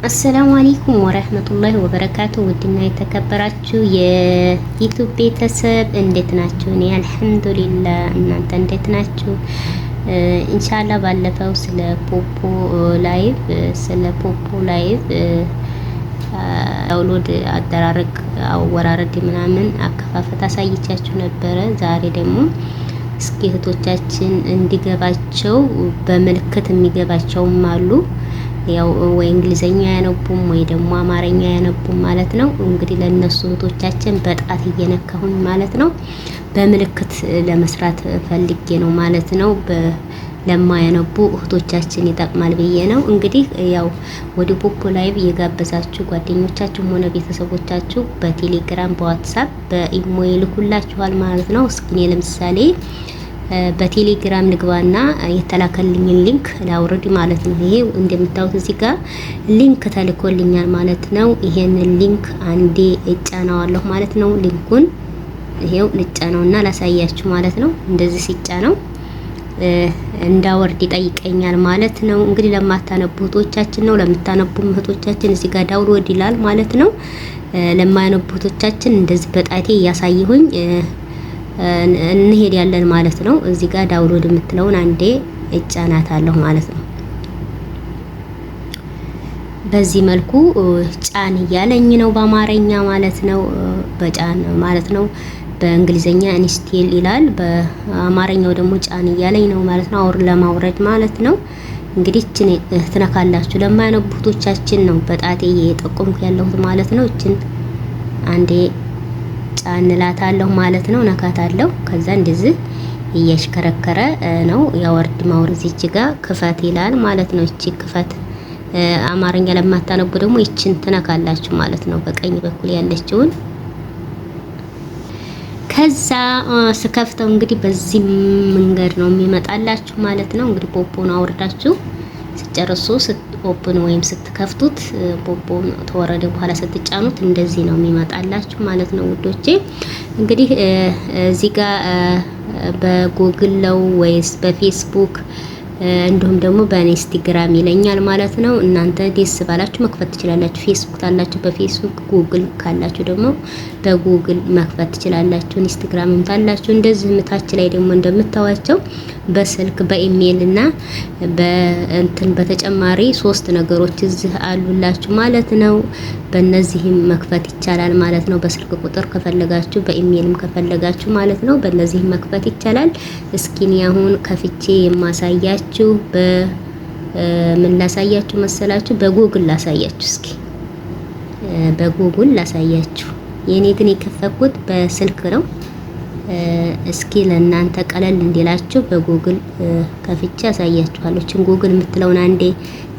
አሰላሙ አለይኩም ወራህመቱላሂ ወበረካቱ። ውድና የተከበራችሁ የዩቲዩብ ቤተሰብ እንዴት ናችሁ? እኔ አልሐምዱሊላህ፣ እናንተ እንዴት ናችሁ? ኢንሻአላህ ባለፈው ስለ ፖፖ ላይቭ ዳውንሎድ አደራረግ አወራረድ ምናምን አከፋፈት አሳይቻችሁ ነበረ። ዛሬ ደግሞ እስኪ እህቶቻችን እንዲገባቸው በምልክት የሚገባቸውም አሉ። ያው ወይ እንግሊዘኛ ያነቡም ወይ ደግሞ አማርኛ ያነቡም ማለት ነው። እንግዲህ ለነሱ እህቶቻችን በጣት እየነካሁኝ ማለት ነው በምልክት ለመስራት ፈልጌ ነው ማለት ነው። ለማያነቡ እህቶቻችን ይጠቅማል ብዬ ነው። እንግዲህ ያው ወደ ፖፖ ላይቭ የጋበዛችሁ ጓደኞቻችሁም ሆነ ቤተሰቦቻችሁ በቴሌግራም በዋትስአፕ በኢሞ ይልኩላችኋል ማለት ነው። እስኪ እኔ ለምሳሌ በቴሌግራም ልግባና የተላከልኝን ሊንክ ላውርድ ማለት ነው። ይሄ እንደምታዩት እዚህ ጋር ሊንክ ተልኮልኛል ማለት ነው። ይሄንን ሊንክ አንዴ እጫናዋለሁ ማለት ነው። ሊንኩን ይሄው ልጫነውና ላሳያችሁ ማለት ነው። እንደዚህ ሲጫነው እንዳወርድ ይጠይቀኛል ማለት ነው። እንግዲህ ለማታነቡ እህቶቻችን ነው፣ ለምታነቡ እህቶቻችን እዚህ ጋር ዳውንሎድ ይላል ማለት ነው። ለማያነቡ እህቶቻችን እንደዚህ በጣቴ እያሳየሁኝ እንሄድ ያለን ማለት ነው። እዚህ ጋር ዳውንሎድ የምትለውን አንዴ እጫናታለሁ ማለት ነው። በዚህ መልኩ ጫን እያለኝ ነው በአማርኛ ማለት ነው። በጫን ማለት ነው። በእንግሊዘኛ ኢንስቴል ይላል፣ በአማርኛው ደግሞ ጫን እያለኝ ነው ማለት ነው። ለማውረድ ማለት ነው። እንግዲህ እችን ትነካላችሁ። ለማያነቡቶቻችን ነው በጣቴ እየጠቆምኩ ያለሁት ማለት ነው። እችን አንዴ ጫን እላታለሁ ማለት ነው። ነካታለሁ። ከዛ እንደዚህ እያሽከረከረ ነው ያወርድ ማውረድ። እዚህ ጋር ክፈት ይላል ማለት ነው። እቺ ክፈት አማርኛ ለማታነቡ ደግሞ ይችን ትነካላችሁ ማለት ነው። በቀኝ በኩል ያለችውን ከዛ ስከፍተው እንግዲህ በዚህ መንገድ ነው የሚመጣላችሁ ማለት ነው። እንግዲህ ፖፖን አውርዳችሁ ስጨርሱ ኦፕን ወይም ስትከፍቱት ፖፖን ተወረደ በኋላ ስትጫኑት እንደዚህ ነው የሚመጣላችሁ ማለት ነው ውዶቼ። እንግዲህ እዚህ ጋር በጉግል ነው ወይስ በፌስቡክ እንዲሁም ደግሞ በኢንስታግራም ይለኛል ማለት ነው። እናንተ ደስ ባላችሁ መክፈት ትችላላችሁ። ፌስቡክ ታላችሁ በፌስቡክ፣ ጉግል ካላችሁ ደግሞ በጉግል መክፈት ትችላላችሁ። ኢንስታግራምም ታላችሁ እንደዚህ ምታች ላይ ደግሞ እንደምታዋቸው በስልክ በኢሜል እና በእንትን በተጨማሪ 3 ነገሮች እዚህ አሉላችሁ ማለት ነው። በእነዚህም መክፈት ይቻላል ማለት ነው። በስልክ ቁጥር ከፈለጋችሁ በኢሜልም ከፈለጋችሁ ማለት ነው። በእነዚህም መክፈት ይቻላል። እስኪኒ አሁን ከፍቼ የማሳያችሁ በምን ላሳያችሁ መሰላችሁ? በጉግል ላሳያችሁ። እስኪ በጉግል ላሳያችሁ። የኔ ግን የከፈኩት በስልክ ነው። እስኪ ለእናንተ ቀለል እንዲላችሁ በጉግል ከፍቼ አሳያችኋለሁ። እቺን ጉግል የምትለውን አንዴ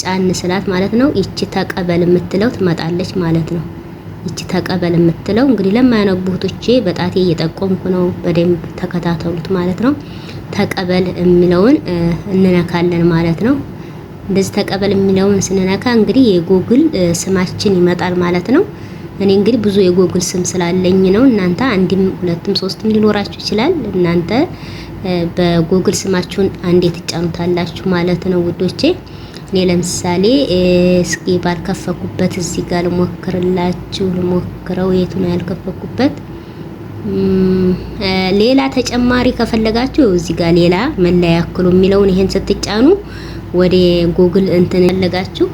ጫን ስላት ማለት ነው ይቺ ተቀበል የምትለው ትመጣለች ማለት ነው። ይቺ ተቀበል የምትለው እንግዲህ ለማያነቡ እህቶቼ በጣቴ እየጠቆምኩ ነው፣ በደንብ ተከታተሉት ማለት ነው። ተቀበል የሚለውን እንነካለን ማለት ነው። እንደዚህ ተቀበል የሚለውን ስንነካ እንግዲህ የጉግል ስማችን ይመጣል ማለት ነው። እኔ እንግዲህ ብዙ የጉግል ስም ስላለኝ ነው። እናንተ አንድም ሁለትም ሶስትም ሊኖራችሁ ይችላል። እናንተ በጉግል ስማችሁን አንዴ ትጫኑታላችሁ ማለት ነው ውዶቼ። እኔ ለምሳሌ እስኪ ባልከፈኩበት እዚህ ጋር ልሞክረው። የቱ ነው ያልከፈኩበት? ሌላ ተጨማሪ ከፈለጋችሁ እዚህ ጋር ሌላ መለያ ያክሉ የሚለውን ይሄን ስትጫኑ ወደ ጉግል እንትን ያለጋችሁ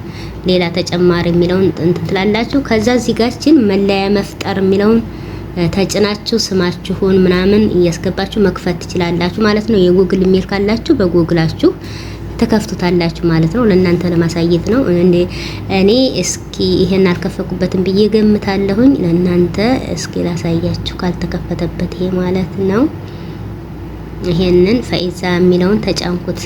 ሌላ ተጨማሪ የሚለውን እንትን ትላላችሁ። ከዛ እዚህ ጋርችን መለያ መፍጠር የሚለውን ተጭናችሁ ስማችሁን ምናምን እያስገባችሁ መክፈት ትችላላችሁ ማለት ነው። የጉግል ኢሜል ካላችሁ በጉግላችሁ ተከፍቱታላችሁ ማለት ነው። ለእናንተ ለማሳየት ነው። እኔ እስኪ ይሄን አልከፈኩበትም ብዬ ገምታለሁኝ። ለእናንተ እስኪ ላሳያችሁ ካልተከፈተበት ይሄ ማለት ነው። ይሄንን ፈኢዛ የሚለውን ተጫንኩት።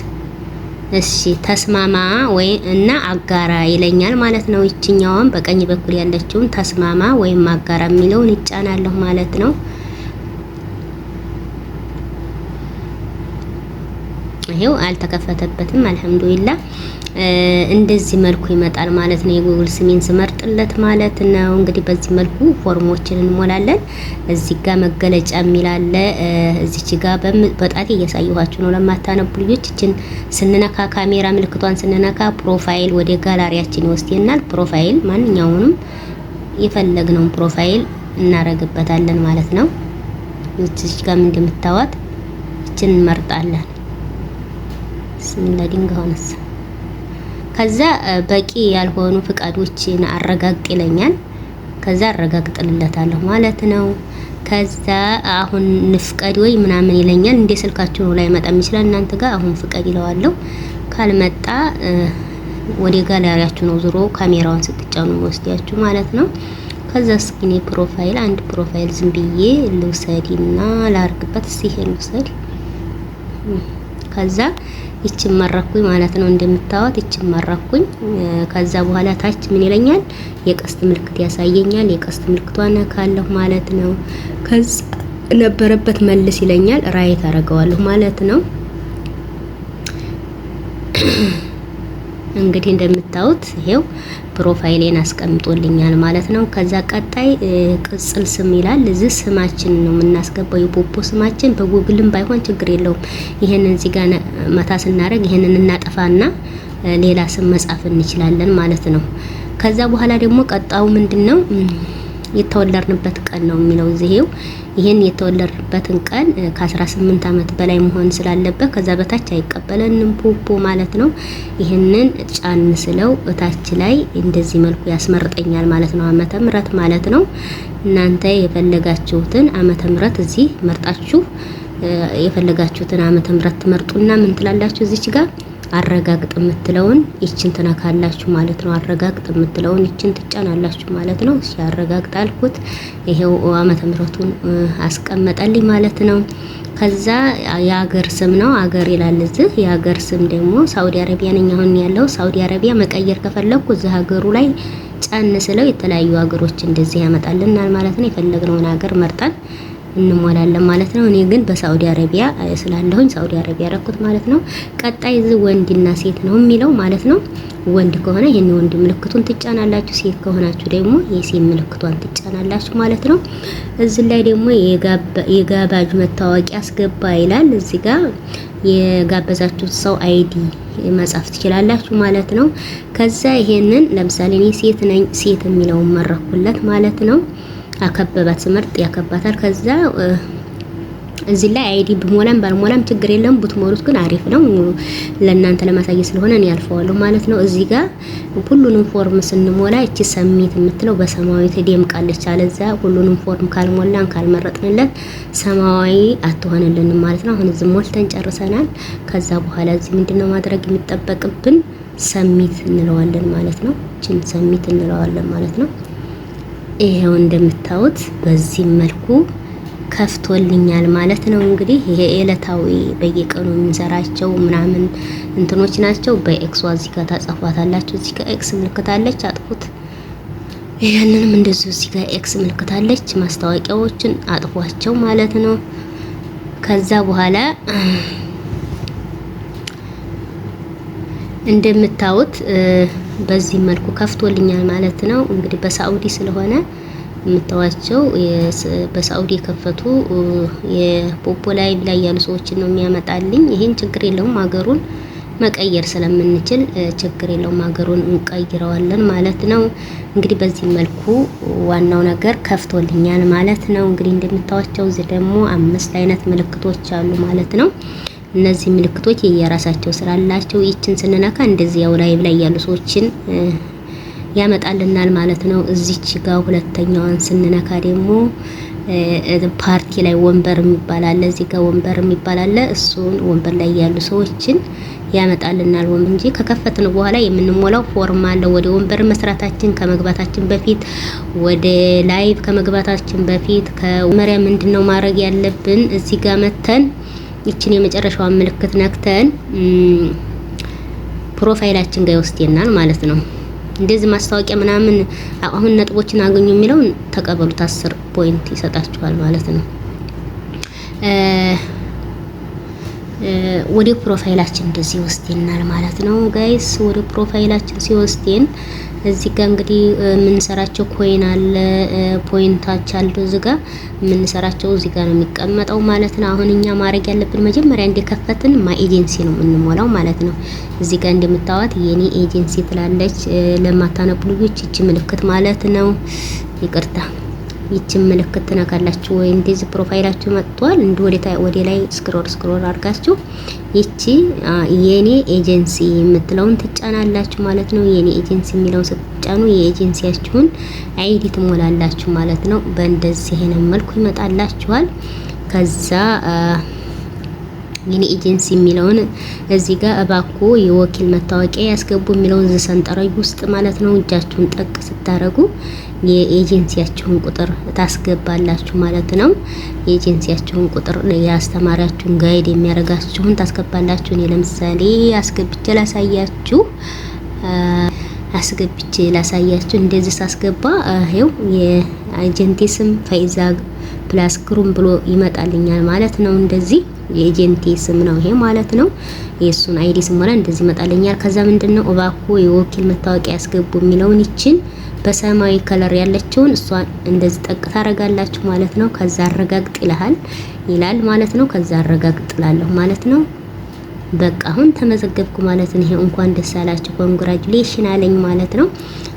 እሺ ተስማማ ወይ እና አጋራ ይለኛል ማለት ነው። ይችኛዋን በቀኝ በኩል ያለችውን ተስማማ ወይም አጋራ የሚለውን እጫናለሁ ማለት ነው። ይሄው አልተከፈተበትም። አልሐምዱሊላህ እንደዚህ መልኩ ይመጣል ማለት ነው። የጉግል ስሜን ስመርጥለት ማለት ነው። እንግዲህ በዚህ መልኩ ፎርሞችን እንሞላለን። እዚህ ጋር መገለጫ የሚል አለ። እዚች ጋር በጣቴ እያሳየኋችሁ ነው ለማታነቡ ልጆች። እችን ስንነካ ካሜራ ምልክቷን ስንነካ ፕሮፋይል ወደ ጋላሪያችን ይወስደናል። ፕሮፋይል ማንኛውንም የፈለግነውን ፕሮፋይል እናረግበታለን ማለት ነው። እዚች ጋር እንደምታዋት እችን እንመርጣለን። ስሚላ ዲንጋውንስ ከዛ በቂ ያልሆኑ ፍቃዶችን አረጋግጥ ይለኛል። ከዛ አረጋግጥልለታለሁ ማለት ነው። ከዛ አሁን ንፍቀድ ወይ ምናምን ይለኛል። እንደ ስልካችሁ ነው ላይ መጣም ይችላል። እናንተ ጋር አሁን ፍቀድ ይለዋለሁ። ካልመጣ ወደ ጋላሪያችሁ ነው ዞሮ ካሜራውን ስትጫኑ ወስዲያችሁ ማለት ነው። ከዛ ስኪኒ ፕሮፋይል አንድ ፕሮፋይል ዝም ብዬ ልውሰድና ላርግበት ሲሄድ ልውሰድ። ከዛ ይችን መረኩኝ ማለት ነው። እንደምታዩት ይችን መረኩኝ። ከዛ በኋላ ታች ምን ይለኛል? የቀስት ምልክት ያሳየኛል። የቀስት ምልክቷን ነካለሁ ማለት ነው። ከዛ ነበረበት መልስ ይለኛል። ራይት አደርገዋለሁ ማለት ነው። እንግዲህ እንደምታዩት ይሄው ፕሮፋይሌን አስቀምጦልኛል ማለት ነው። ከዛ ቀጣይ ቅጽል ስም ይላል። እዚህ ስማችን ነው የምናስገባው፣ የፖፖ ስማችን። በጉግልም ባይሆን ችግር የለውም። ይሄንን እዚህ ጋር መታ ስናደርግ ይሄንን እናጠፋና ሌላ ስም መጻፍ እንችላለን ማለት ነው። ከዛ በኋላ ደግሞ ቀጣዩ ምንድነው? የተወለድንበት ቀን ነው የሚለው እዚህው። ይሄን የተወለድንበትን ቀን ከ18 አመት በላይ መሆን ስላለበት ከዛ በታች አይቀበለንም ፖፖ ማለት ነው። ይሄንን ጫን ስለው እታች ላይ እንደዚህ መልኩ ያስመርጠኛል ማለት ነው። ዓመተ ምህረት ማለት ነው። እናንተ የፈለጋችሁትን ዓመተ ምህረት እዚህ መርጣችሁ የፈለጋችሁትን ዓመተ ምህረት ትመርጡና ምን ትላላችሁ? እዚች ጋር አረጋግጥ የምትለውን ይችን ትነካላችሁ ማለት ነው። አረጋግጥ የምትለውን ይችን ትጫናላችሁ ማለት ነው። እሺ አረጋግጥ አልኩት። ይሄው ዓመተ ምህረቱን አስቀመጠልኝ ማለት ነው። ከዛ የሀገር ስም ነው አገር ይላል እዚህ። የሀገር ስም ደግሞ ሳውዲ አረቢያ ነኝ አሁን ያለው። ሳውዲ አረቢያ መቀየር ከፈለኩ እዚህ ሀገሩ ላይ ጫን ስለው የተለያዩ ሀገሮች እንደዚህ ያመጣልናል ማለት ነው። የፈለግነውን ሀገር መርጠን እንሞላለን ማለት ነው። እኔ ግን በሳውዲ አረቢያ ስላለሁኝ ሳውዲ አረቢያ ያረኩት ማለት ነው። ቀጣይ እዚህ ወንድና ሴት ነው የሚለው ማለት ነው። ወንድ ከሆነ ይሄን ወንድ ምልክቱን ትጫናላችሁ፣ ሴት ከሆናችሁ ደግሞ የሴት ምልክቷን ትጫናላችሁ ማለት ነው። እዚህ ላይ ደግሞ የጋባዥ መታወቂያ አስገባ ይላል። እዚህ ጋር የጋበዛችሁት ሰው አይዲ መጻፍ ትችላላችሁ ማለት ነው። ከዛ ይሄንን ለምሳሌ እኔ ሴት ነኝ፣ ሴት የሚለውን መረኩለት ማለት ነው። አከበባት ስመርጥ ያከባታል። ከዛ እዚህ ላይ አይዲ ብሞላም ባልሞላም ችግር የለም። ብትሞሉት ግን አሪፍ ነው። ለእናንተ ለማሳየት ስለሆነ እኔ ያልፈዋለሁ ማለት ነው። እዚህ ጋር ሁሉንም ፎርም ስንሞላ እቺ ሰሚት የምትለው በሰማያዊ ትደምቃለች። አለዛ ሁሉንም ፎርም ካልሞላን ካልመረጥንለት ሰማያዊ አትሆንልንም ማለት ነው። አሁን እዚህ ሞልተን ጨርሰናል። ከዛ በኋላ እዚህ ምንድነው ማድረግ የሚጠበቅብን? ሰሚት እንለዋለን ማለት ነው። እቺን ሰሚት እንለዋለን ማለት ነው። ይሄው እንደምታዩት በዚህ መልኩ ከፍቶልኛል ማለት ነው። እንግዲህ ይሄ ዕለታዊ በየቀኑ የምንሰራቸው ምናምን እንትኖች ናቸው። በኤክስ እዚህ ጋር ታጻፏታላችሁ። እዚህ ጋር ኤክስ ምልክት አለች፣ አጥፉት። ይሄንንም እንደዚሁ እዚህ ጋር ኤክስ ምልክት አለች። ማስታወቂያዎችን አጥፏቸው ማለት ነው። ከዛ በኋላ እንደምታዩት በዚህ መልኩ ከፍቶልኛል ማለት ነው። እንግዲህ በሳኡዲ ስለሆነ የምታዋቸው በሳኡዲ የከፈቱ የፖፖ ላይቭ ላይ ያሉ ሰዎችን ነው የሚያመጣልኝ። ይሄን ችግር የለውም፣ ሀገሩን መቀየር ስለምንችል ችግር የለውም፣ ሀገሩን እንቀይረዋለን ማለት ነው። እንግዲህ በዚህ መልኩ ዋናው ነገር ከፍቶልኛል ማለት ነው። እንግዲህ እንደምታዋቸው እዚህ ደግሞ 5 አይነት ምልክቶች አሉ ማለት ነው። እነዚህ ምልክቶች የየራሳቸው ስላላቸው ይችን ስንነካ እንደዚህ ያው ላይቭ ላይ ያሉ ሰዎችን ያመጣልናል ማለት ነው። እዚች ጋር ሁለተኛዋን ስንነካ ደግሞ ፓርቲ ላይ ወንበር የሚባል አለ። እዚህ ጋር ወንበር የሚባል አለ። እሱን ወንበር ላይ ያሉ ሰዎችን ያመጣልናል እንጂ ከከፈትን በኋላ የምንሞላው ፎርም አለ። ወደ ወንበር መስራታችን ከመግባታችን በፊት ወደ ላይቭ ከመግባታችን በፊት ከመሪያ ምንድነው ማድረግ ያለብን? እዚህ ጋር መተን ይችን የመጨረሻዋን ምልክት ነክተን ፕሮፋይላችን ጋር ይወስደናል ማለት ነው። እንደዚህ ማስታወቂያ ምናምን አሁን ነጥቦችን አገኙ የሚለውን ተቀበሉት 10 ፖይንት ይሰጣችኋል ማለት ነው። ወደ ፕሮፋይላችን እንደዚህ ወስደናል ማለት ነው ጋይስ። ወደ ፕሮፋይላችን ሲወስደን እዚህ ጋር እንግዲህ የምንሰራቸው ኮይን አለ፣ ፖይንታች አሉ። እዚህ ጋር የምንሰራቸው እዚህ ጋር ነው የሚቀመጠው ማለት ነው። አሁን እኛ ማድረግ ያለብን መጀመሪያ እንደከፈትን ማይ ኤጀንሲ ነው የምንሞላው ማለት ነው። እዚህ ጋር እንደምታዋት የኔ ኤጀንሲ ትላለች። ለማታነቡ ልጆች እቺ ምልክት ማለት ነው። ይቅርታ ይችን ምልክት ትነካላችሁ ወይ እንደዚህ ፕሮፋይላችሁ መጥቷል። ወደ ላይ ስክሮል አድርጋችሁ ይቺ የኔ ኤጀንሲ የምትለውን ትጫናላችሁ ማለት ነው። የኔ ኤጀንሲ የሚለውን ስትጫኑ የኤጀንሲያችሁን አይዲ ትሞላላችሁ ማለት ነው። በእንደዚህ አይነት መልኩ ይመጣላችኋል። ከዛ የኔ ኤጀንሲ የሚለውን እዚህ ጋር እባክዎ የወኪል መታወቂያ ያስገቡ የሚለውን ሰንጠረዥ ውስጥ ማለት ነው እጃችሁን ጠቅ ስታረጉ የኤጀንሲያችሁን ቁጥር ታስገባላችሁ ማለት ነው። የኤጀንሲያችሁን ቁጥር ያስተማሪያችሁን ጋይድ የሚያደርጋችሁን ታስገባላችሁ። እኔ ለምሳሌ አስገብቼ ላሳያችሁ እንደዚህ ሳስገባ ይሄው የኤጀንቴ ስም ፈይዛ ፕላስ ግሩም ብሎ ይመጣልኛል ማለት ነው። እንደዚህ የኤጀንቴ ስም ነው ይሄ ማለት ነው። የሱን አይዲ ስሞላ እንደዚህ ይመጣልኛል። ከዛ ምንድነው እባክዎ የወኪል መታወቂያ ያስገቡ የሚለውን ይችን በሰማያዊ ከለር ያለችውን እሷን እንደዚህ ጠቅ ታረጋላችሁ ማለት ነው። ከዛ አረጋግጥ ይላል ማለት ነው። ከዛ አረጋግጥ ላለሁ ማለት ነው። በቃ አሁን ተመዘገብኩ ማለት ነው። ይሄ እንኳን ደስ አላችሁ ኮንግራቹሌሽን አለኝ ማለት ነው።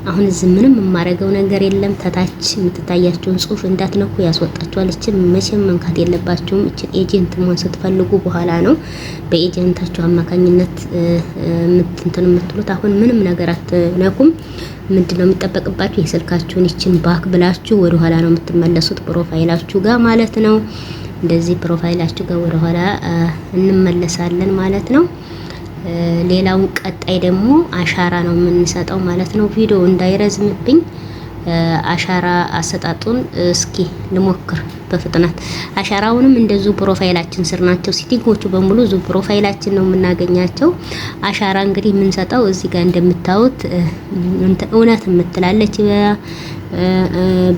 አሁን እዚህ ምንም የማረገው ነገር የለም። ተታች የምትታያችሁን ጽሁፍ እንዳትነኩ ያስወጣችኋል። እቺ መቼም መንካት የለባችሁም። እቺ ኤጀንት መሆን ስትፈልጉ በኋላ ነው በኤጀንታችሁ አማካኝነት እንትን የምትሉት። አሁን ምንም ነገር አትነኩም። ምንድነው የሚጠበቅባችሁ? የስልካችሁን ይችን ባክ ብላችሁ ወደ ኋላ ነው የምትመለሱት ፕሮፋይላችሁ ጋር ማለት ነው። እንደዚህ ፕሮፋይላችሁ ጋር ወደ ኋላ እንመለሳለን ማለት ነው። ሌላውን ቀጣይ ደግሞ አሻራ ነው የምንሰጠው ማለት ነው። ቪዲዮ እንዳይረዝምብኝ አሻራ አሰጣጡን እስኪ ልሞክር በፍጥነት። አሻራውንም እንደዚሁ ፕሮፋይላችን ስር ናቸው። ሲቲንጎቹ በሙሉ ዙ ፕሮፋይላችን ነው የምናገኛቸው። አሻራ እንግዲህ የምንሰጠው እዚህ ጋር እንደምታዩት እውነት የምትላለች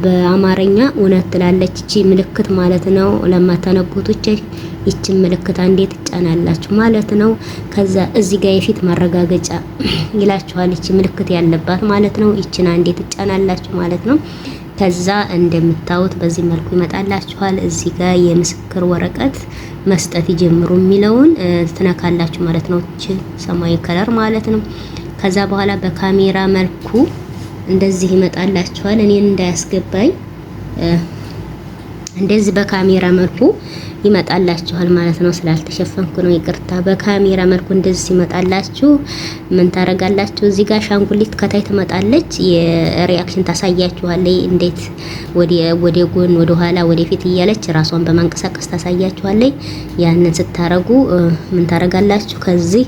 በአማርኛ እውነት ትላለች። እቺ ምልክት ማለት ነው። ለማታነቡቶች ይችን ምልክት አንዴ ትጫናላችሁ ማለት ነው። ከዛ እዚህ ጋር የፊት ማረጋገጫ ይላችኋል። እቺ ምልክት ያለባት ማለት ነው። ይችን አንዴ ትጫናላችሁ ማለት ነው። ከዛ እንደምታዩት በዚህ መልኩ ይመጣላችኋል። እዚህ ጋር የምስክር ወረቀት መስጠት ይጀምሩ የሚለውን ትነካላችሁ ማለት ነው። እቺ ሰማያዊ ከለር ማለት ነው። ከዛ በኋላ በካሜራ መልኩ እንደዚህ ይመጣላችኋል። እኔን እንዳያስገባኝ እንደዚህ በካሜራ መልኩ ይመጣላችኋል ማለት ነው። ስላልተሸፈንኩ ነው ይቅርታ። በካሜራ መልኩ እንደዚህ ይመጣላችሁ ምን ታረጋላችሁ? እዚህ ጋር ሻንጉሊት ከታይ ትመጣለች። የሪአክሽን ታሳያችኋለች። እንዴት ወደ ጎን፣ ወደ ኋላ፣ ወደ ፊት እያለች ራሷን በማንቀሳቀስ ታሳያችኋለች። ያንን ስታረጉ ምን ታረጋላችሁ? ከዚህ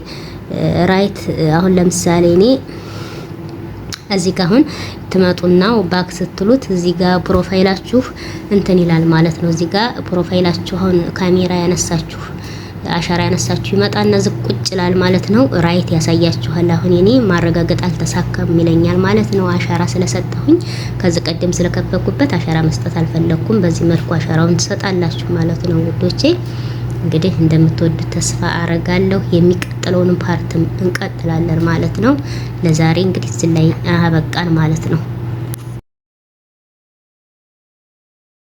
ራይት አሁን ለምሳሌ እኔ እዚህ ጋር አሁን ትመጡና ባክ ስትሉት እዚህ ጋር ፕሮፋይላችሁ እንትን ይላል ማለት ነው። እዚህ ጋር ፕሮፋይላችሁ አሁን ካሜራ ያነሳችሁ አሻራ ያነሳችሁ ይመጣና ዝቅ ቁጭ ይላል ማለት ነው። ራይት ያሳያችኋል። አሁን እኔ ማረጋገጥ አልተሳካም ይለኛል ማለት ነው። አሻራ ስለሰጠሁኝ ከዚህ ቀደም ስለከፈኩበት አሻራ መስጠት አልፈለኩም። በዚህ መልኩ አሻራውን ትሰጣላችሁ ማለት ነው ውዶቼ። እንግዲህ እንደምትወዱት ተስፋ አረጋለሁ። የሚቀጥለውን ፓርትም እንቀጥላለን ማለት ነው። ለዛሬ እንግዲህ እዚህ ላይ አበቃን ማለት ነው።